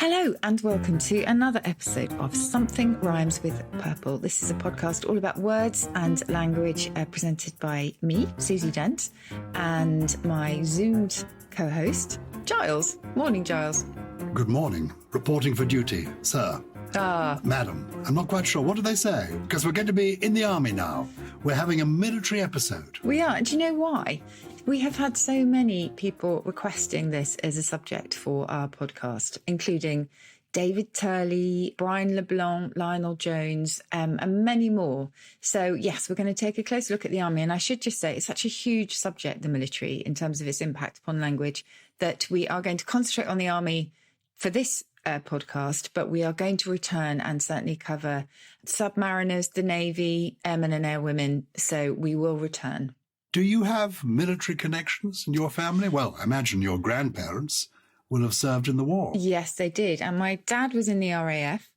Hello and welcome to another episode of Something Rhymes with Purple. This is a podcast all about words and language presented by me, Susie Dent, and my Zoomed co-host, Gyles. Morning, Gyles. Good morning. Reporting for duty, sir. Madam, I'm not quite sure. What do they say? Because we're going to be in the army now. We're having a military episode. We are. Do you know why? We have had so many people requesting this as a subject for our podcast, including David Turley, Brian LeBlanc, Lionel Jones, and many more. So, yes, we're going to take a closer look at the army. And I should just say it's such a huge subject, the military, in terms of its impact upon language, that we are going to concentrate on the army for this podcast, but we are going to return and certainly cover submariners, the Navy, airmen and airwomen. So we will return. Do you have military connections in your family? Well, I imagine your grandparents will have served in the war. Yes, they did. And my dad was in the RAF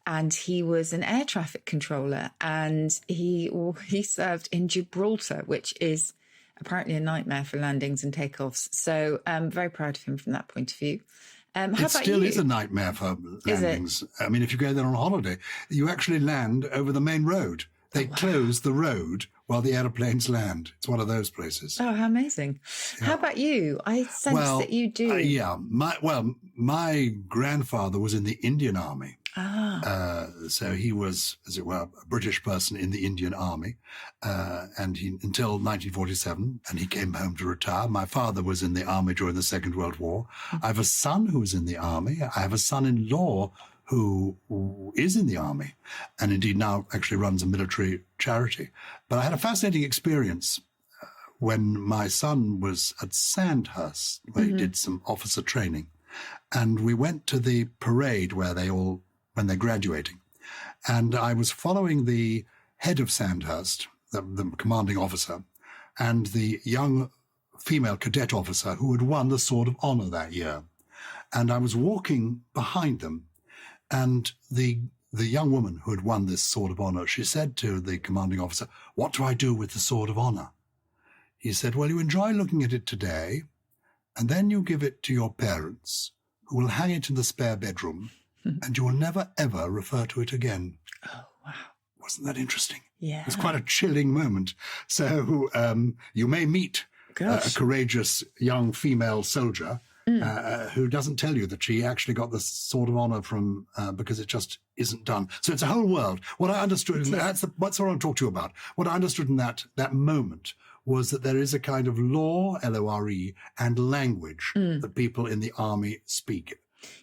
and he was an air traffic controller, and he served in Gibraltar, which is apparently a nightmare for landings and takeoffs. So I'm very proud of him from that point of view. It still is a nightmare for landings. I mean, if you go there on holiday, you actually land over the main road. They close the road while the aeroplanes land. It's one of those places. Oh, how amazing. Yeah. How about you? I sense that you do. My grandfather was in the Indian Army. So he was, as it were, a British person in the Indian Army, and until 1947, and he came home to retire. My father was in the army during the Second World War. I have a son who was in the army. I have a son-in-law who is in the army, and indeed now actually runs a military charity. But I had a fascinating experience when my son was at Sandhurst, where he did some officer training, and we went to the parade where when they're graduating. And I was following the head of Sandhurst, the commanding officer, and the young female cadet officer who had won the Sword of Honor that year. And I was walking behind them, and the young woman who had won this Sword of Honor, she said to the commanding officer, "What do I do with the Sword of Honor?" He said, "Well, you enjoy looking at it today, and then you give it to your parents, who will hang it in the spare bedroom, and you will never, ever refer to it again." Oh, wow. Wasn't that interesting? Yeah. It was quite a chilling moment. So you may meet a courageous young female soldier who doesn't tell you that she actually got the Sword of Honor from because it just isn't done. So it's a whole world. What I understood, that's what I want to talk to you about. What I understood in that moment was that there is a kind of law, L-O-R-E, and language that people in the army speak.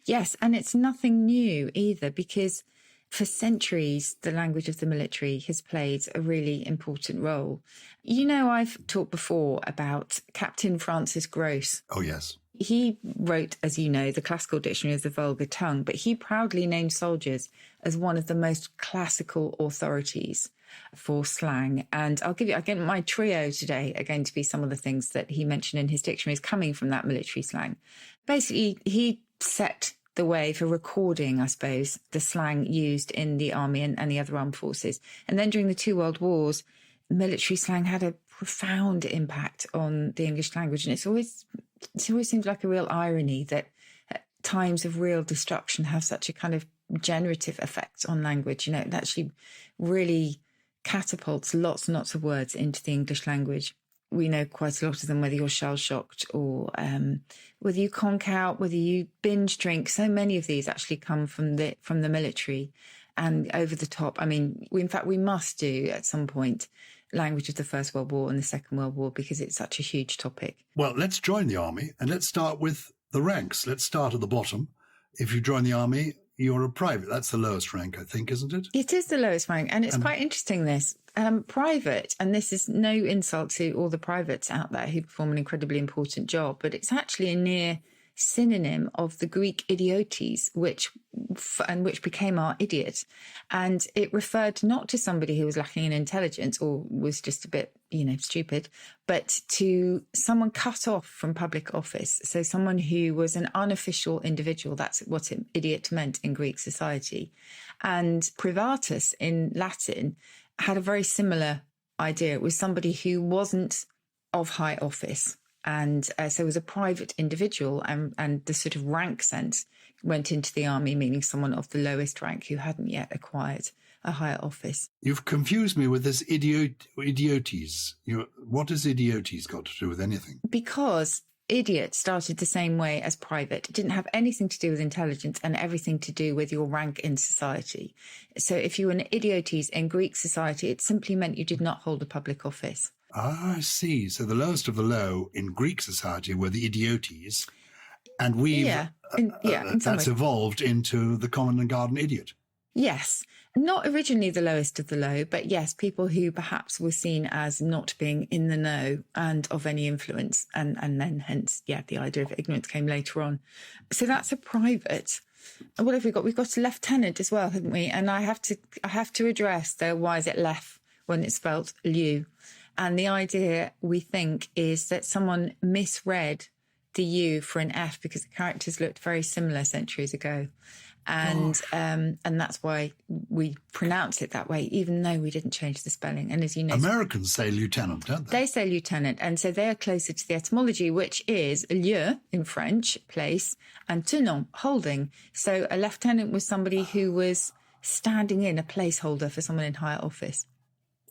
Yes, and it's nothing new either, because for centuries, the language of the military has played a really important role. You know, I've talked before about Captain Francis Grose. Oh, yes. He wrote, as you know, the Classical Dictionary of the Vulgar Tongue, but he proudly named soldiers as one of the most classical authorities for slang. And I'll give you, again, my trio today are going to be some of the things that he mentioned in his dictionaries coming from that military slang. Basically, he set the way for recording, I suppose, the slang used in the army and the other armed forces. And then during the two world wars, military slang had a profound impact on the English language. And it always seems like a real irony that at times of real destruction have such a kind of generative effect on language. You know, it actually really catapults lots and lots of words into the English language. We know quite a lot of them, whether you're shell-shocked or whether you conk out, whether you binge drink. So many of these actually come from the military and over the top. I mean, we must do at some point language of the First World War and the Second World War, because it's such a huge topic. Well, let's join the army and let's start with the ranks. Let's start at the bottom. If you join the army, you're a private. That's the lowest rank, I think, isn't it? It is the lowest rank. And it's quite interesting, this. Private, and this is no insult to all the privates out there who perform an incredibly important job, but it's actually a near synonym of the Greek idiotes, which became our idiot. And it referred not to somebody who was lacking in intelligence or was just a bit, stupid, but to someone cut off from public office. So someone who was an unofficial individual. That's what idiot meant in Greek society. And privatus in Latin had a very similar idea. It was somebody who wasn't of high office. And so was a private individual, and the sort of rank sense went into the army, meaning someone of the lowest rank who hadn't yet acquired a higher office. You've confused me with this idiotes. What has idiotes got to do with anything? Because idiot started the same way as private. It didn't have anything to do with intelligence and everything to do with your rank in society. So if you were an idiotes in Greek society, it simply meant you did not hold a public office. Ah, I see. So the lowest of the low in Greek society were the idiotes, and we've that's evolved into the common and garden idiot. Yes, not originally the lowest of the low, but yes, people who perhaps were seen as not being in the know and of any influence, and then hence, the idea of ignorance came later on. So that's a private. What have we got? We've got a lieutenant as well, haven't we? And I have to address the why is it lef when it's spelt lieu. And the idea, we think, is that someone misread the U for an F because the characters looked very similar centuries ago. And that's why we pronounce it that way, even though we didn't change the spelling. And as you know, Americans say lieutenant, don't they? They say lieutenant. And so they are closer to the etymology, which is lieu in French, place, and tenant, holding. So a lieutenant was somebody who was standing in, a placeholder for someone in higher office.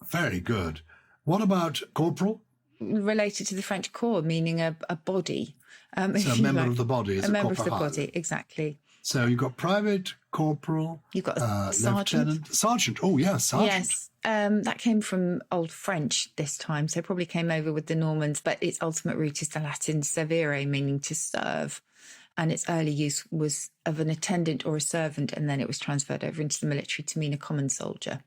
Very good. What about corporal? Related to the French corps, meaning a body. So a member of the body is a member of the corporal. body, exactly. So you've got private, corporal, you've got a sergeant. Lieutenant, sergeant. Oh, yeah, sergeant. Yes, that came from Old French this time, so probably came over with the Normans, but its ultimate root is the Latin servere, meaning to serve. And its early use was of an attendant or a servant, and then it was transferred over into the military to mean a common soldier.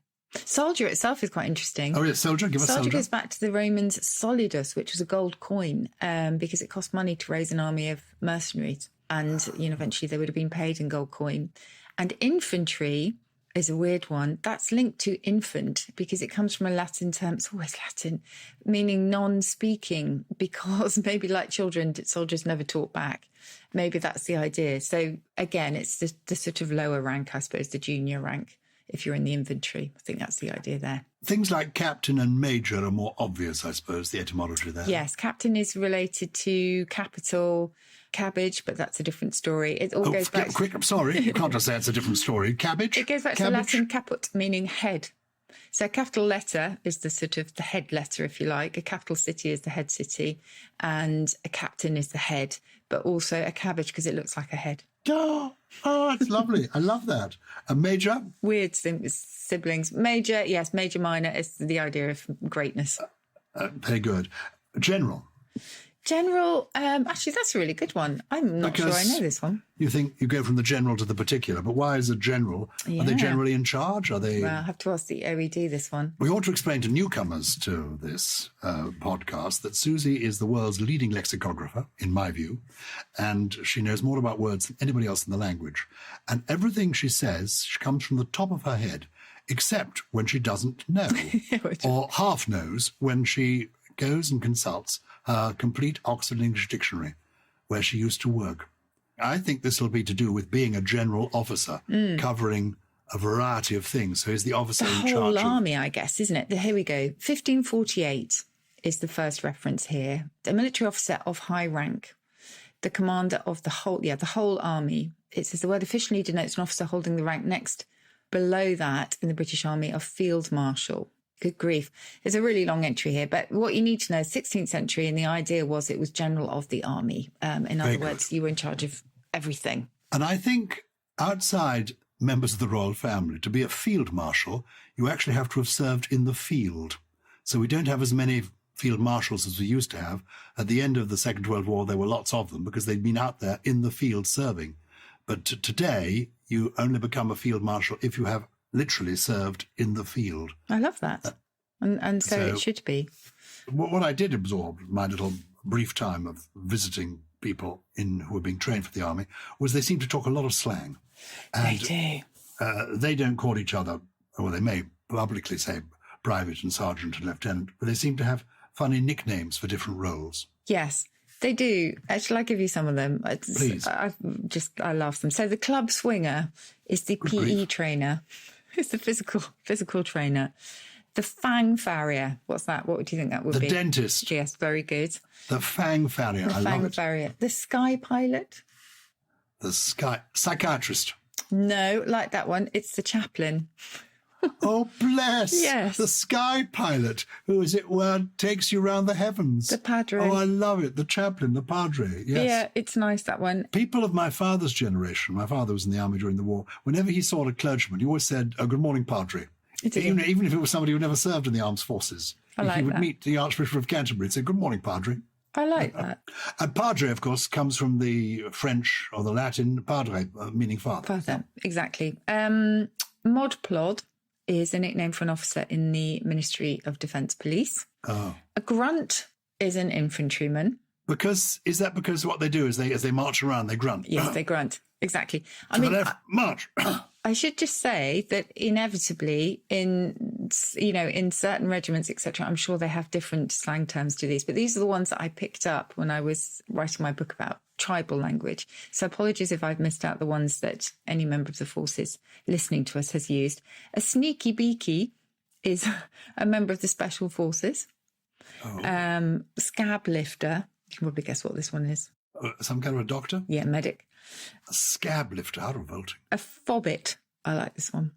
Soldier itself is quite interesting. Oh, yeah, soldier. Give us soldier. Soldier goes back to the Romans' solidus, which was a gold coin, because it cost money to raise an army of mercenaries. And, eventually they would have been paid in gold coin. And infantry is a weird one. That's linked to infant because it comes from a Latin term. It's always Latin, meaning non-speaking, because maybe like children, soldiers never talk back. Maybe that's the idea. So again, it's the sort of lower rank, I suppose, the junior rank. If you're in the infantry, I think that's the idea there. Things like captain and major are more obvious, I suppose, the etymology there. Yes, captain is related to capital, cabbage, but that's a different story. It all goes back... I'm sorry, you can't just say it's a different story. Cabbage? It goes back to the Latin caput, meaning head. So a capital letter is the sort of the head letter, if you like. A capital city is the head city, and a captain is the head, but also a cabbage because it looks like a head. Oh, that's lovely. I love that. A major? Weird siblings. Major, yes, major, minor is the idea of greatness. Very good. General? General, actually, that's a really good one. I'm not sure I know this one. You think you go from the general to the particular, but why is a general? Yeah. Are they generally in charge? Are they? Well, I'll have to ask the OED this one. We ought to explain to newcomers to this podcast that Susie is the world's leading lexicographer, in my view, and she knows more about words than anybody else in the language. And everything she says comes from the top of her head, except when she doesn't know, or half knows when she goes and consults her complete Oxford English Dictionary, where she used to work. I think this will be to do with being a general officer, covering a variety of things. So he's the officer in charge. The whole army, I guess, isn't it? Here we go. 1548 is the first reference here. The military officer of high rank, the commander of the whole army. It says the word officially denotes an officer holding the rank next below that in the British Army of Field Marshal. Good grief. There's a really long entry here, but what you need to know is 16th century, and the idea was it was general of the army. In other words, you were in charge of everything. And I think outside members of the royal family, to be a field marshal, you actually have to have served in the field. So we don't have as many field marshals as we used to have. At the end of the Second World War, there were lots of them because they'd been out there in the field serving. But today, you only become a field marshal if you have literally served in the field. I love that. And so it should be. What I did absorb in my little brief time of visiting people who were being trained for the army was they seem to talk a lot of slang. And, they do. They don't call each other, or they may publicly say private and sergeant and lieutenant, but they seem to have funny nicknames for different roles. Yes. They do. Shall I give you some of them? Please. I love them. So the club swinger is the PE trainer. It's the physical trainer. The fang farrier. What's that? What do you think that would be? The dentist. Yes, very good. The fang farrier. The I fang love it. farrier. The sky pilot. The psychiatrist. No, like that one. It's the chaplain. Oh, bless. Yes. The sky pilot. Who is it? Takes you round the heavens. The padre. Oh, I love it. The chaplain, the padre. Yes. Yeah, it's nice, that one. People of my father's generation, my father was in the army during the war, whenever he saw a clergyman, he always said, good morning, padre. Even if it was somebody who never served in the armed forces. He would meet the Archbishop of Canterbury and say, good morning, padre. I like that. And padre, of course, comes from the French or the Latin padre, meaning father. Father, exactly. Modplod is a nickname for an officer in the Ministry of Defence Police. Oh. A grunt is an infantryman. Is that because what they do is as they march around, they grunt? Yes, they grunt. Exactly. To the left, march. I should just say that inevitably in certain regiments, etc., I'm sure they have different slang terms to these, but these are the ones that I picked up when I was writing my book about tribal language. So apologies if I've missed out the ones that any member of the forces listening to us has used. A sneaky beaky is a member of the special forces. Oh. Scab lifter. You can probably guess what this one is. Some kind of a doctor? Yeah, medic. A scab lifter, how revolting. A fobbit. I like this one.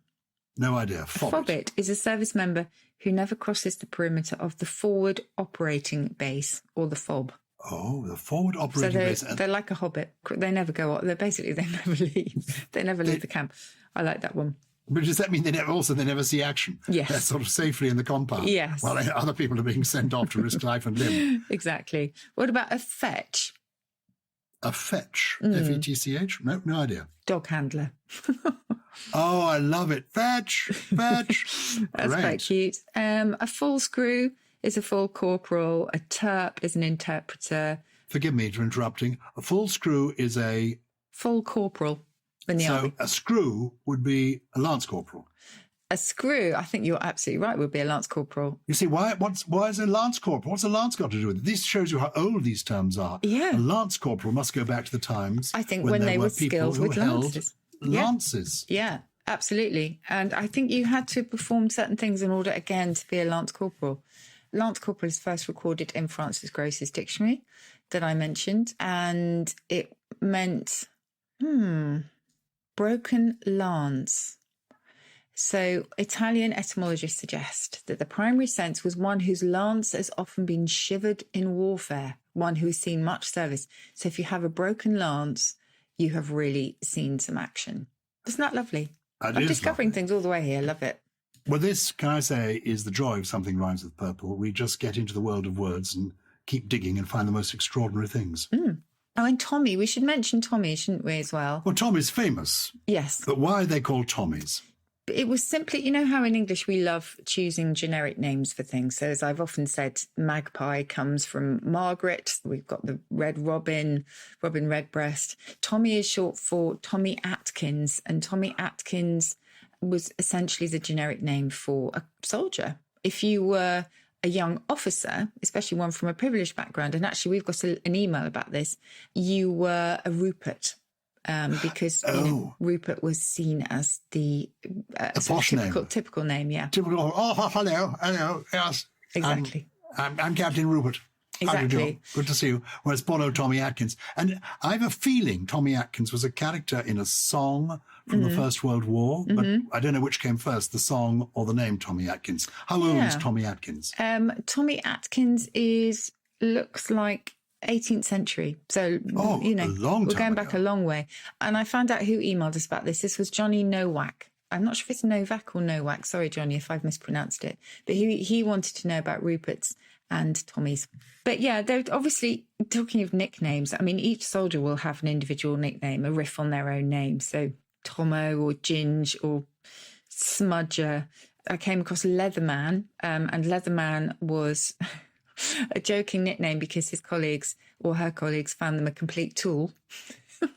No idea. Fobbit. A fobbit is a service member who never crosses the perimeter of the forward operating base, or the FOB. Oh, the forward operating base. They're like a hobbit. They never go up. They never leave. They never leave the camp. I like that one. But does that mean they never see action? Yes. They're sort of safely in the compound. Yes. While other people are being sent off to risk life and limb. Exactly. What about a fetch? A fetch? F-E-T-C-H? No idea. Dog handler. Oh, I love it. Fetch. That's quite cute. A full screw is a full corporal. A terp is an interpreter. Forgive me for interrupting. A full screw is a... full corporal in the army. So a screw would be a lance corporal. A screw, I think you're absolutely right, would be a lance corporal. You see, why is a lance corporal? What's a lance got to do with it? This shows you how old these terms are. Yeah. A lance corporal must go back to the times I think when they were skilled with lances. Lances. Yeah, absolutely. And I think you had to perform certain things in order, again, to be a lance corporal. Lance corporal is first recorded in Francis Gross's dictionary that I mentioned, and it meant, broken lance. So Italian etymologists suggest that the primary sense was one whose lance has often been shivered in warfare, one who has seen much service. So if you have a broken lance, you have really seen some action. Isn't that lovely? I'm discovering things all the way here. Love it. Well, this, can I say, is the joy of Something Rhymes with Purple. We just get into the world of words and keep digging and find the most extraordinary things. Oh, and Tommy. We should mention Tommy, shouldn't we, as well? Well, Tommy's famous. Yes. But why are they called Tommies? It was simply, you know how in English we love choosing generic names for things. So as I've often said, magpie comes from Margaret. We've got the red robin, Robin Redbreast. Tommy is short for Tommy Atkins. And Tommy Atkins was essentially the generic name for a soldier. If you were a young officer, especially one from a privileged background, and actually we've got an email about this, you were a Rupert. Because Rupert was seen as the posh typical name, yeah. Typical. Oh, hello, yes. Exactly. I'm Captain Rupert. How do you do? Good to see you. Whereas Bono, Tommy Atkins. And I have a feeling Tommy Atkins was a character in a song from the First World War, but I don't know which came first, the song or the name Tommy Atkins. How old is Tommy Atkins? Tommy Atkins looks like 18th century. So, a long time we're going back a long way. And I found out who emailed us about this. This was Johnny Nowak. I'm not sure if it's Novak or Nowak. Sorry, Johnny, if I've mispronounced it. But he wanted to know about Rupert's and Tommy's. But yeah, they're obviously talking of nicknames. I mean, each soldier will have an individual nickname, a riff on their own name. So Tomo or Ginge or Smudger. I came across Leatherman, and Leatherman was a joking nickname because his colleagues or her colleagues found them a complete tool. I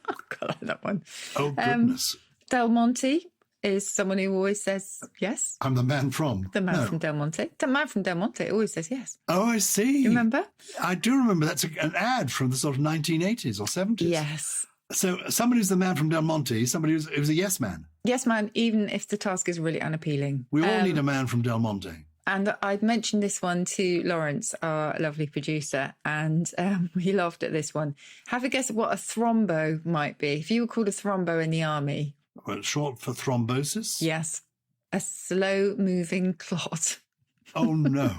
like that one. Oh, goodness. Del Monte is someone who always says yes. I'm the man from. The man from Del Monte. The man from Del Monte always says yes. Oh, I see. You remember? I do remember. That's an ad from the sort of 1980s or 70s. Yes. So somebody who's the man from Del Monte, somebody who's a yes man. Yes man, even if the task is really unappealing. We all need a man from Del Monte. And I'd mentioned this one to Lawrence, our lovely producer, and he laughed at this one. Have a guess at what a thrombo might be. If you were called a thrombo in the army. Well, short for thrombosis? Yes. A slow-moving clot. Oh, no.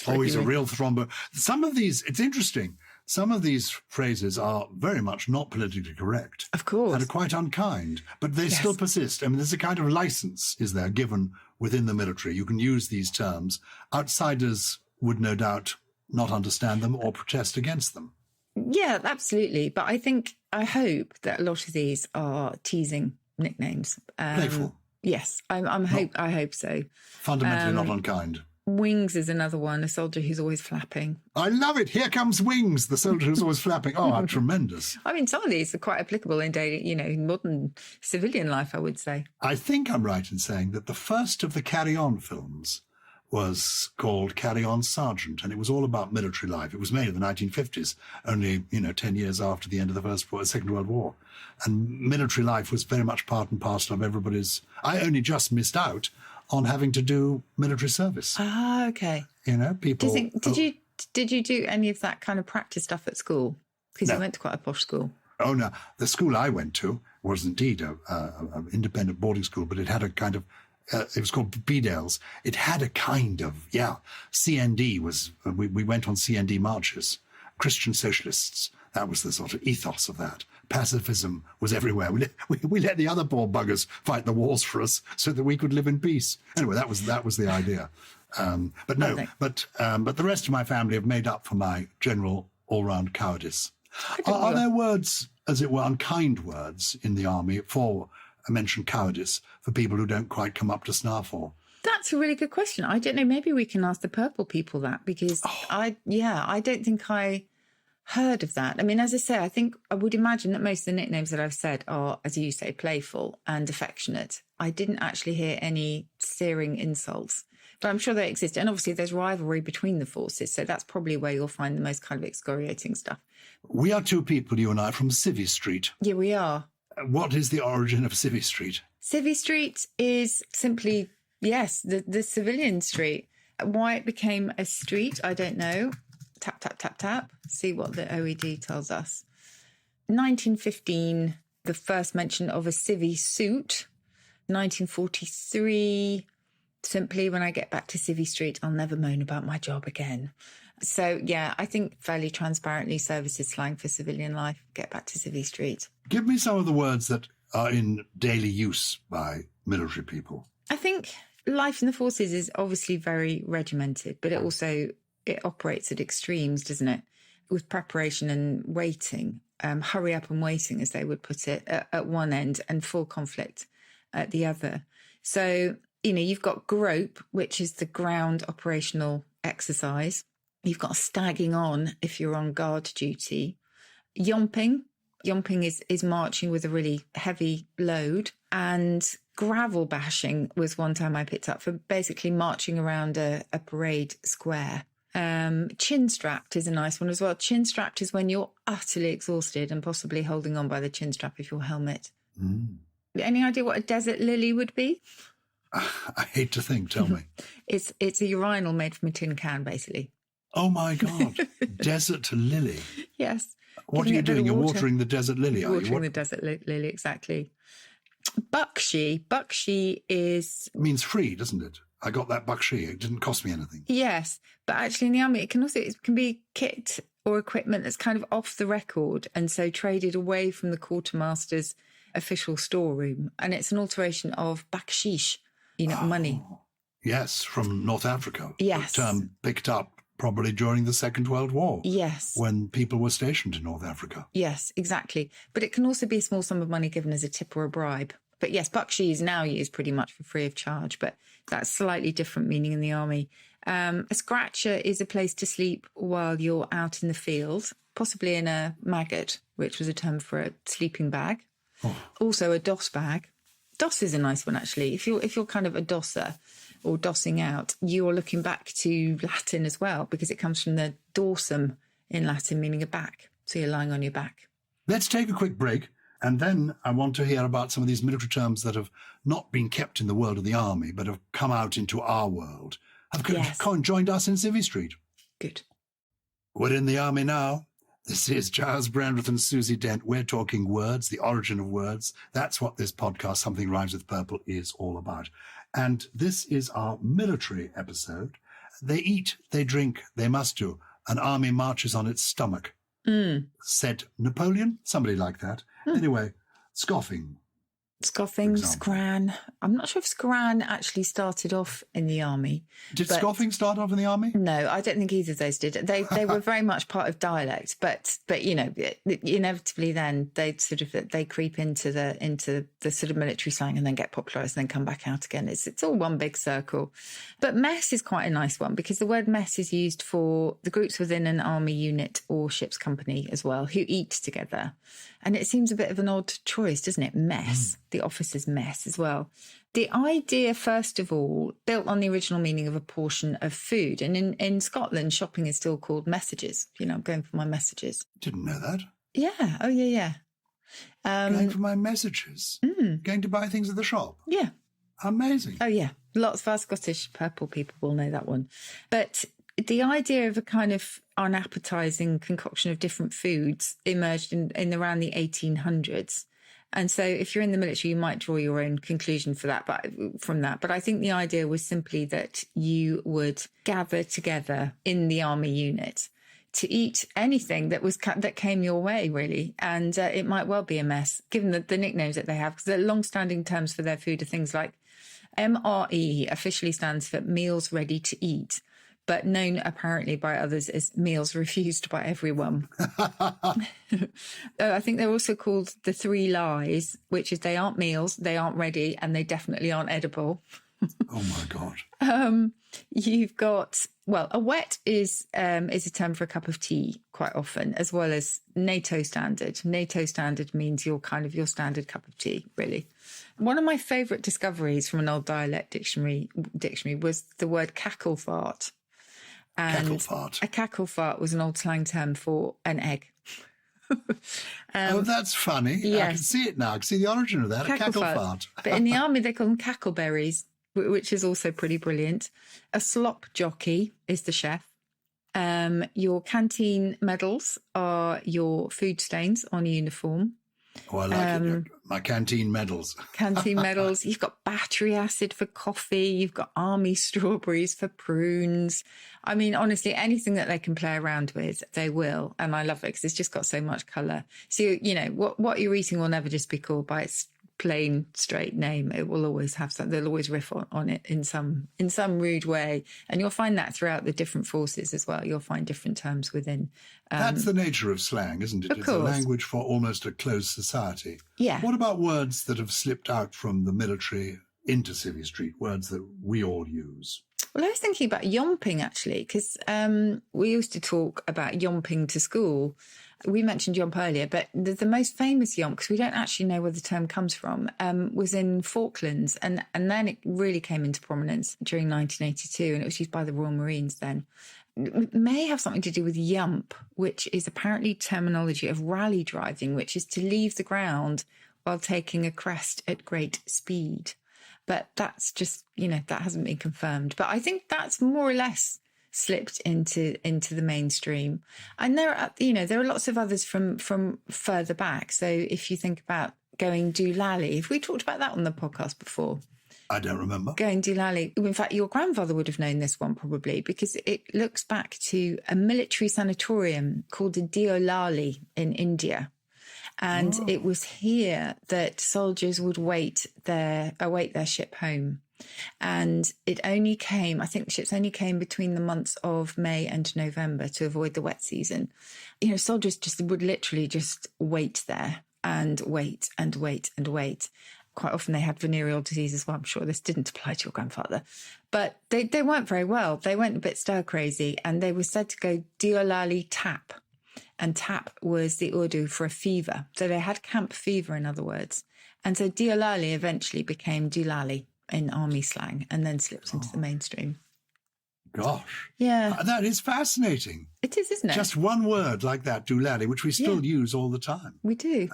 Oh, he's a real thrombo. Some of these, it's interesting. Some of these phrases are very much not politically correct. Of course. And are quite unkind, but they still persist. I mean, there's a kind of license, is there, given within the military. You can use these terms. Outsiders would no doubt not understand them or protest against them. Yeah, absolutely. But I hope that a lot of these are teasing nicknames. Playful. Yes, I hope so. Fundamentally not unkind. Wings is another one, a soldier who's always flapping. I love it. Here comes Wings, the soldier who's always flapping. Oh, how tremendous. I mean, some of these are quite applicable in daily, modern civilian life, I would say. I think I'm right in saying that the first of the Carry On films was called Carry On Sergeant, and it was all about military life. It was made in the 1950s, only, 10 years after the end of the Second World War. And military life was very much part and parcel of everybody's. I only just missed out on having to do military service. Ah, okay. People. Did you do any of that kind of practice stuff at school? Because you went to quite a posh school. Oh, no. The school I went to was indeed an independent boarding school, but it had a kind of, it was called Bedales. It had a kind of, CND was, we went on CND marches, Christian socialists. That was the sort of ethos of that. Pacifism was everywhere. We let the other poor buggers fight the wars for us so that we could live in peace. Anyway, that was the idea. But the rest of my family have made up for my general all-round cowardice. Are there words, as it were, unkind words in the army for, I mentioned cowardice, for people who don't quite come up to snuff or? That's a really good question. I don't know. Maybe we can ask the purple people that, because I don't think I heard of that. I mean, as I say, I would imagine that most of the nicknames that I've said are, as you say, playful and affectionate. I didn't actually hear any searing insults, but I'm sure they exist. And obviously there's rivalry between the forces. So that's probably where you'll find the most kind of excoriating stuff. We are two people, you and I, from Civvy Street. Yeah, we are. What is the origin of Civvy Street? Civvy Street is simply, the civilian street. Why it became a street, I don't know. Tap, tap, tap, tap. See what the OED tells us. 1915, the first mention of a civvy suit. 1943, simply when I get back to Civvy Street, I'll never moan about my job again. So, I think fairly transparently services slang for civilian life. Get back to Civvy Street. Give me some of the words that are in daily use by military people. I think life in the forces is obviously very regimented, but it operates at extremes, doesn't it? With preparation and waiting, hurry up and waiting, as they would put it, at one end, and full conflict at the other. So, you've got grope, which is the ground operational exercise. You've got stagging on if you're on guard duty. Yomping is marching with a really heavy load. And gravel bashing was one time I picked up for basically marching around a parade square. Chin strapped is a nice one as well. Chin strapped is when you're utterly exhausted and possibly holding on by the chin strap of your helmet. Any idea what a desert lily would be? I hate to think. Tell me. It's a urinal made from a tin can, basically. Oh my God! Desert lily. Yes. What are you doing? You're watering the desert lily. Watering the desert lily, exactly. Bakshi. Bakshi means free, doesn't it? I got that bakshi. It didn't cost me anything. Yes, but actually in the army, it can be kit or equipment that's kind of off the record, and so traded away from the quartermaster's official storeroom. And it's an alteration of bakshish, money. Yes, from North Africa. Yes. The term picked up probably during the Second World War. Yes. When people were stationed in North Africa. Yes, exactly. But it can also be a small sum of money given as a tip or a bribe. But yes, bakshi is now used pretty much for free of charge, but that's slightly different meaning in the army. A scratcher is a place to sleep while you're out in the field, possibly in a maggot, which was a term for a sleeping bag. Oh. Also a doss bag. Doss is a nice one, actually. If you're kind of a dosser or dossing out, you're looking back to Latin as well, because it comes from the dorsum in Latin, meaning a back. So you're lying on your back. Let's take a quick break. And then I want to hear about some of these military terms that have not been kept in the world of the army, but have come out into our world. have joined us in Civvy Street. Good. We're in the army now. This is Gyles, Brandreth and Susie Dent. We're talking words, the origin of words. That's what this podcast, Something Rhymes with Purple, is all about. And this is our military episode. They eat, they drink, they must do. An army marches on its stomach. Said Napoleon? Somebody like that. Anyway, scoffing. Scoffing, scran. I'm not sure if scran actually started off in the army. Did scoffing start off in the army? No, I don't think either of those did. They were very much part of dialect, but you know, inevitably then they creep into the sort of military slang and then get popularised and then come back out again. It's all one big circle. But mess is quite a nice one because the word mess is used for the groups within an army unit or ship's company as well who eat together. And it seems a bit of an odd choice, doesn't it? Mess, the officers' mess as well. The idea, first of all, built on the original meaning of a portion of food. And in Scotland, shopping is still called messages. You know, I'm going for my messages. Didn't know that. Yeah. Oh, yeah. Going for my messages. Going to buy things at the shop. Yeah. Amazing. Oh, yeah. Lots of our Scottish purple people will know that one. But the idea of a kind of unappetizing concoction of different foods emerged in around the 1800s. And so if you're in the military, you might draw your own conclusion from that. But I think the idea was simply that you would gather together in the army unit to eat anything that came your way, really. And it might well be a mess, given the nicknames that they have, because the long-standing terms for their food are things like MRE officially stands for meals ready to eat, but known apparently by others as meals refused by everyone. I think they're also called the 3 lies, which is they aren't meals, they aren't ready, and they definitely aren't edible. Oh, my God. You've got, a wet is a term for a cup of tea quite often, as well as NATO standard. NATO standard means your standard cup of tea, really. One of my favourite discoveries from an old dialect dictionary was the word cackle fart. And cackle fart. A cackle fart was an old slang term for an egg. Oh, that's funny. Yes. I can see it now. I can see the origin of that, a cackle fart. But in the army, they call them cackleberries, which is also pretty brilliant. A slop jockey is the chef. Your canteen medals are your food stains on uniform. Oh, I like it. My canteen medals. Canteen medals. You've got battery acid for coffee. You've got army strawberries for prunes. I mean, honestly, anything that they can play around with, they will. And I love it because it's just got so much colour. So, you know, what you're eating will never just be called by its plain, straight name. It will always have something. They'll always riff on it in some rude way. And you'll find that throughout the different forces as well. You'll find different terms within. That's the nature of slang, isn't it? It's a language for almost a closed society. Yeah. What about words that have slipped out from the military into Civvy Street, words that we all use? Well, I was thinking about yomping, actually, because we used to talk about yomping to school. We mentioned yomp earlier, but the most famous yomp, because we don't actually know where the term comes from, was in Falklands. And then it really came into prominence during 1982, and it was used by the Royal Marines then. It may have something to do with yump, which is apparently terminology of rally driving, which is to leave the ground while taking a crest at great speed. But that's just, that hasn't been confirmed. But I think that's more or less slipped into the mainstream. And there are lots of others from further back. So if you think about going doolally, have we talked about that on the podcast before? I don't remember. Going doolally. In fact, your grandfather would have known this one probably, because it looks back to a military sanatorium called a Deolali in India. And it was here that soldiers would await their ship home. And I think ships only came between the months of May and November to avoid the wet season. Soldiers just would literally just wait there and wait and wait and wait. Quite often they had venereal disease as well. I'm sure this didn't apply to your grandfather. But they weren't very well. They went a bit stir crazy, and they were said to go Deolali tap. And tap was the Urdu for a fever. So they had camp fever, in other words. And so Deolali eventually became doolally in army slang and then slipped into the mainstream. Gosh. Yeah. That is fascinating. It is, isn't it? Just one word like that, doolally, which we still use all the time. We do.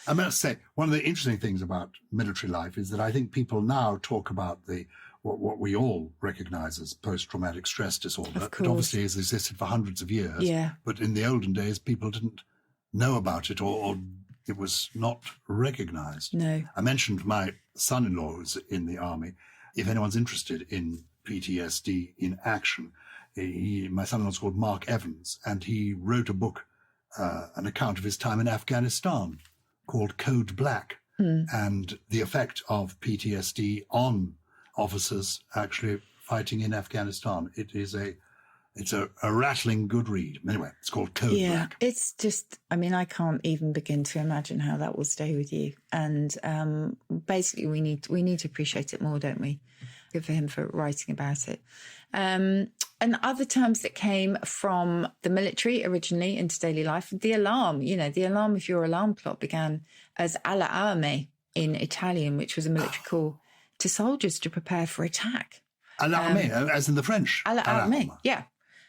I must say, one of the interesting things about military life is that I think people now talk about the what we all recognize as post-traumatic stress disorder. Of It course. obviously has existed for hundreds of years. Yeah. But in the olden days, people didn't know about it, or it was not recognized. No. I mentioned my son-in-law who's in the army. If anyone's interested in PTSD in action, my son-in-law's called Mark Evans, and he wrote a book, an account of his time in Afghanistan called Code Black, and the effect of PTSD on officers actually fighting in Afghanistan. It's a rattling good read. Anyway, it's called Code Black. It's just, I mean, I can't even begin to imagine how that will stay with you. And basically, we need to appreciate it more, don't we? Good for him for writing about it. And other terms that came from the military originally into daily life, the alarm, the alarm of your alarm clock began as allarme in Italian, which was a military call to soldiers to prepare for attack. Alarme, as in the French. Alarme, yeah.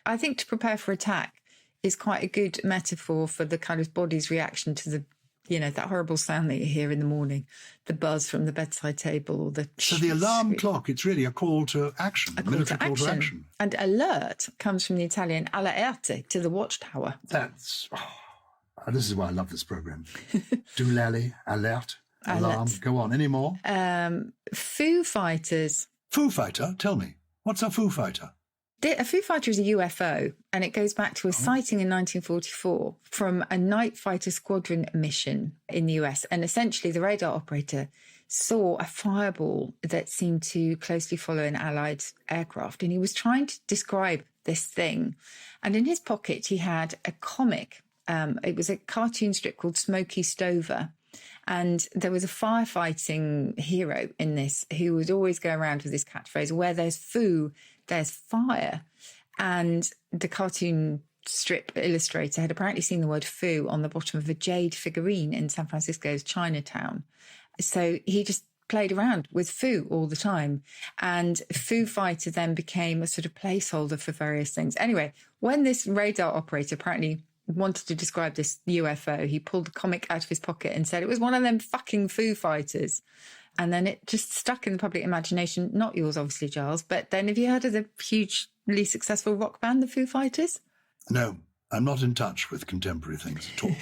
I think to prepare for attack is quite a good metaphor for the kind of body's reaction to that horrible sound that you hear in the morning, the buzz from the bedside table or the... So the alarm clock, it's really a call to action, a military call to action. And alert comes from the Italian all'arte, to the watchtower. This is why I love this program. Doulali, alert, alarm. Go on, any more? Foo Fighters. Foo Fighter, tell me. What's a Foo Fighter? A Foo Fighter is a UFO, and it goes back to a sighting in 1944 from a night fighter squadron mission in the US. And essentially, the radar operator saw a fireball that seemed to closely follow an Allied aircraft, and he was trying to describe this thing. And in his pocket, he had a comic. It was a cartoon strip called Smokey Stover. And there was a firefighting hero in this who would always go around with this catchphrase, where there's foo, there's fire. And the cartoon strip illustrator had apparently seen the word foo on the bottom of a jade figurine in San Francisco's Chinatown. So he just played around with foo all the time. And Foo Fighter then became a sort of placeholder for various things. Anyway, when this radar operator apparently wanted to describe this UFO, he pulled the comic out of his pocket and said it was one of them fucking Foo Fighters. And then it just stuck in the public imagination. Not yours, obviously, Gyles. But then have you heard of the hugely successful rock band, the Foo Fighters? No, I'm not in touch with contemporary things at all.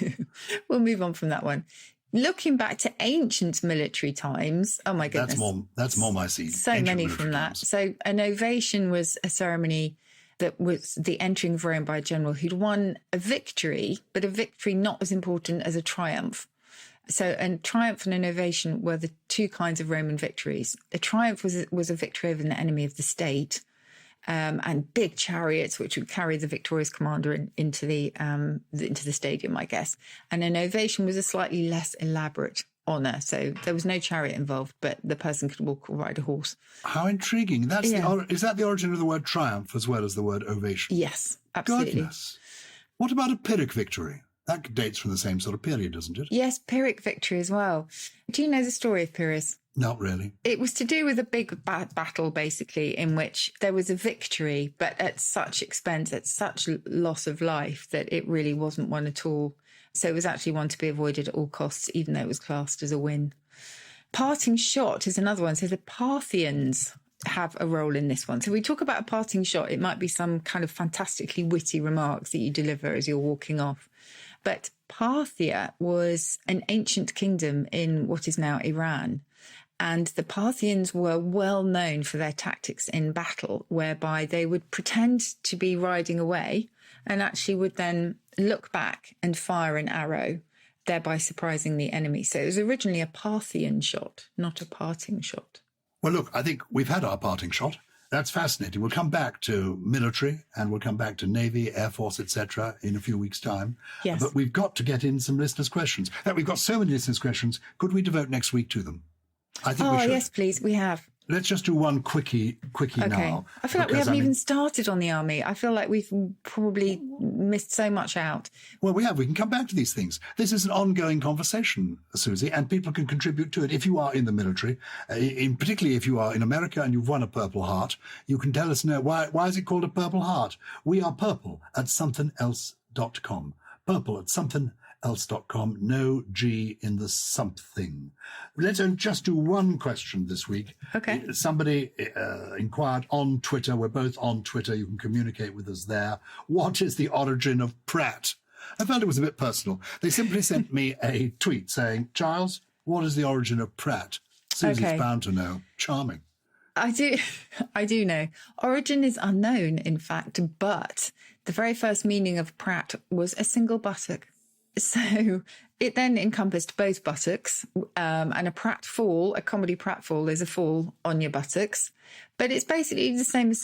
We'll move on from that one. Looking back to ancient military times, oh my goodness. That's more my scene. So many from that. So an ovation was a ceremony that was the entering of Rome by a general who'd won a victory, but a victory not as important as a triumph. So a triumph and an ovation were the two kinds of Roman victories. A triumph was a victory over an enemy of the state, and big chariots which would carry the victorious commander into the stadium, I guess. And an ovation was a slightly less elaborate honour. So there was no chariot involved, but the person could walk or ride a horse. How intriguing! Is that the origin of the word triumph as well as the word ovation? Yes, absolutely. Goodness. What about a Pyrrhic victory? That dates from the same sort of period, doesn't it? Yes, Pyrrhic victory as well. Do you know the story of Pyrrhus? Not really. It was to do with a big battle, basically, in which there was a victory, but at such expense, at such loss of life, that it really wasn't one at all. So it was actually one to be avoided at all costs, even though it was classed as a win. Parting shot is another one. So the Parthians have a role in this one. So we talk about a parting shot. It might be some kind of fantastically witty remarks that you deliver as you're walking off. But Parthia was an ancient kingdom in what is now Iran. And the Parthians were well known for their tactics in battle, whereby they would pretend to be riding away and actually would then look back and fire an arrow, thereby surprising the enemy. So it was originally a Parthian shot, not a parting shot. Well, look, I think we've had our parting shot. That's fascinating. We'll come back to military and we'll come back to Navy, Air Force, etc. in a few weeks' time. Yes. But we've got to get in some listeners' questions. We've got so many listeners' questions. Could we devote next week to them? I think we should. Yes, please. We have. Let's just do one quickie Okay. now. I feel like we haven't even started on the army. I feel like we've probably missed so much out. Well, we have. We can come back to these things. This is an ongoing conversation, Susie, and people can contribute to it. If you are in the military, particularly if you are in America and you've won a Purple Heart, you can tell us now, why is it called a Purple Heart? We are purple at somethingelse.com. Purple at somethingelse.com. somethingelse.com. No G in the something. Let's just do one question this week. Okay. Somebody inquired on Twitter. We're both on Twitter. You can communicate with us there. What is the origin of Pratt? I felt it was a bit personal. They simply sent me a tweet saying, Gyles, what is the origin of Pratt? Susie's bound to know. Charming. I do know. Origin is unknown, in fact, but the very first meaning of Pratt was a single buttock. So it then encompassed both buttocks, and a pratfall, a comedy pratfall, is a fall on your buttocks. But it's basically the same as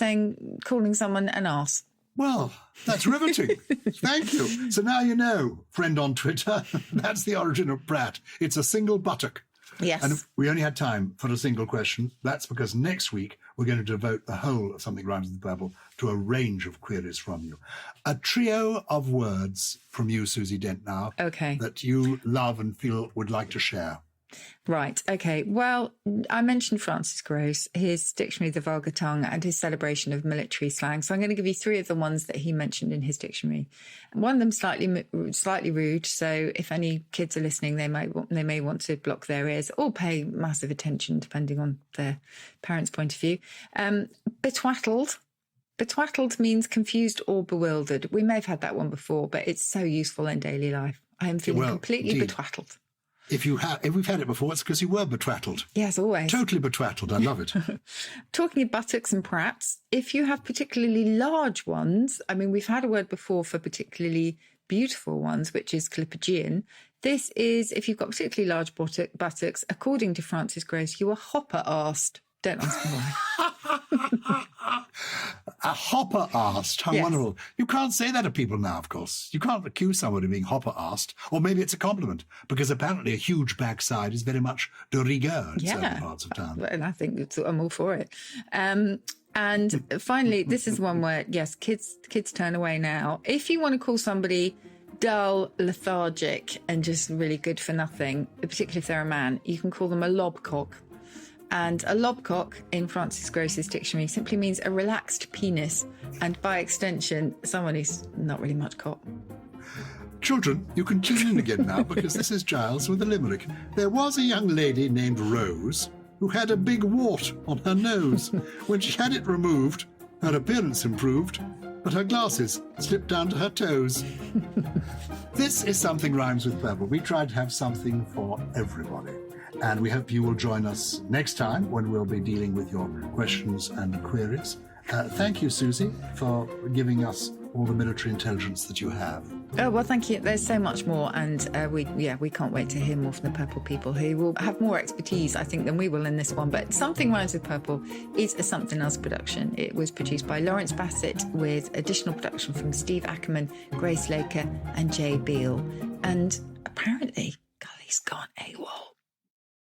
calling someone an arse. Well, that's riveting. Thank you. So now you know, friend on Twitter, that's the origin of Pratt. It's a single buttock. Yes. And we only had time for a single question. That's because next week we're going to devote the whole of Something Rhymes with Purple to a range of queries from you. A trio of words from you, Susie Dent, now. Okay. That you love and feel would like to share. Right. Okay. Well, I mentioned Francis Gross, his Dictionary of the Vulgar Tongue, and his celebration of military slang. So I'm going to give you three of the ones that he mentioned in his dictionary. One of them slightly rude. So if any kids are listening, they may want to block their ears or pay massive attention, depending on their parents' point of view. Betwaddled. Betwaddled means confused or bewildered. We may have had that one before, but it's so useful in daily life. I am feeling completely betwaddled. If we've had it before, it's because you were betwaddled. Yes, always. Totally betwaddled. I love it. Talking of buttocks and prats, if you have particularly large ones, I mean, we've had a word before for particularly beautiful ones, which is callipygian. This is, if you've got particularly large buttocks, according to Francis Gross, you are hopper-arsed. Don't ask me why. A hopper-arsed. How wonderful. You can't say that to people now, of course. You can't accuse someone of being hopper-arsed. Or maybe it's a compliment, because apparently a huge backside is very much de rigueur in certain parts of town. And I think I'm all for it. And finally, this is one where, yes, kids turn away now. If you want to call somebody dull, lethargic, and just really good for nothing, particularly if they're a man, you can call them a lobcock. And a lobcock, in Francis Gross's dictionary, simply means a relaxed penis, and by extension, someone who's not really much cock. Children, you can tune in again now, because this is Gyles with a limerick. There was a young lady named Rose who had a big wart on her nose. When she had it removed, her appearance improved, but her glasses slipped down to her toes. This is Something Rhymes with Purple. We try to have something for everybody. And we hope you will join us next time when we'll be dealing with your questions and queries. Thank you, Susie, for giving us all the military intelligence that you have. Oh, well, thank you. There's so much more. And we can't wait to hear more from the Purple people, who will have more expertise, I think, than we will in this one. But Something Rhymes with Purple is a Something Else production. It was produced by Lawrence Bassett with additional production from Steve Ackerman, Grace Laker and Jay Beale. And apparently, Gully's gone AWOL.